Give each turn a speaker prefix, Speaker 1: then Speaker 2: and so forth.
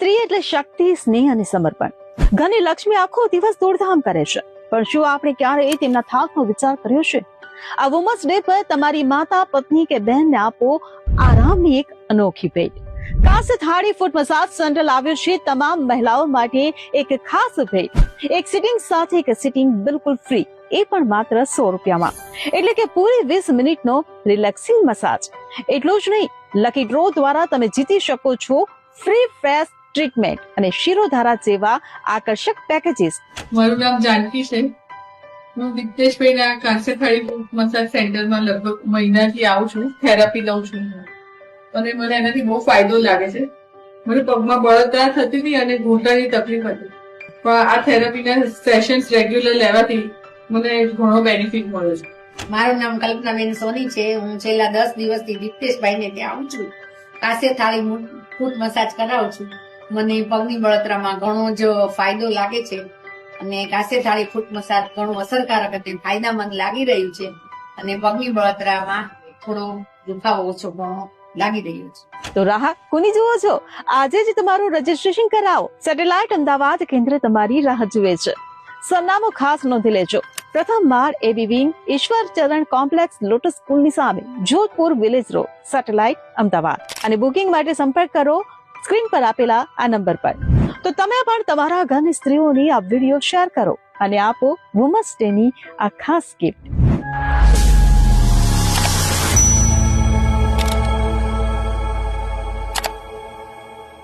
Speaker 1: સ્ત્રી એટલે શક્તિ, સ્નેહ અને સમર્પણ. ઘરની લક્ષ્મી આખો દિવસ દોડધામ કરે છે, પણ શું આપણે ક્યારેય તેમના થાકનો વિચાર કર્યો છે? આ વુમન્સ ડે પર તમારી માતા, પત્ની કે બહેનને આપો આરામની એક અનોખી ભેટ. કાસે થાળી ફૂટ મસાજ સેન્ટર આવ્યું છે તમામ મહિલાઓ માટે એક ખાસ ભેટ. એક સિટિંગ સાથે એક સિટિંગ બિલકુલ ફ્રી, એ પણ માત્ર 100 રૂપિયામાં. એટલે કે પૂરી 20 મિનિટનો રિલેક્સિંગ મસાજ. એટલું જ નહીં, લકી ડ્રો દ્વારા તમે જીતી શકો છો ફ્રી ફેસ ટ્રીટમેન્ટ અને શિરોધારા જેવા આકર્ષક પેકેજીસ.
Speaker 2: મારું નામ જાનકી છે. હું દિગ્દેશભાઈના કાંસેથાળી મસાજ સેન્ટરમાં લગભગ મહિનાથી આવું છું, થેરાપી લઉં છું અને મને એનાથી બહુ ફાયદો લાગે છે. મને પગમાં બળતરા થતી હતી અને ઘૂંટણની તકલીફ હતી, પણ આ થેરાપીના સેશન્સ રેગ્યુલર લેવાથી મને ઘણો બેનિફિટ મળ્યો છે.
Speaker 3: મારું નામ કલ્પનાબેન સોની છે. હું છેલ્લા 10 દિવસથી દિપ્તેશભાઈને ત્યાં આવું છું. કાંસેથાળી ફૂટ મસાજ કરાવું છું. મને પગની બળતરામાં ઘણો જ ફાયદો લાગે છે અને કાંસેથાળી ફૂટ મસાજ ઘણું અસરકારક અને ફાયદામંદ લાગી રહ્યું છે અને પગની બળતરામાં થોડો દુખાવો ઓછો ઘણો લાગી રહ્યો છે.
Speaker 1: તો રાહ કોની જુઓ છો? આજે જ તમારું રજીસ્ટ્રેશન કરાવો. સેટેલાઇટ અમદાવાદ કેન્દ્ર તમારી રાહ જુએ છે. સરનામું ખાસ નોંધી લેજો. પ્રથમ માળ, એબી વિંગ, ઈશ્વર ચરણ કોમ્પ્લેક્સ, લોટસ સ્કૂલની સામે, Jodhpur village road, satellite Ahmedabad. અને બુકિંગ માટે સંપર્ક કરો સ્ક્રીન પર આપેલા આ નંબર પર. તો તમે પણ તમારા ઘરની સ્ત્રીઓની આ વિડીયો શેર કરો અને આપો વુમન્સ ડે ની આ ખાસ ગિફ્ટ.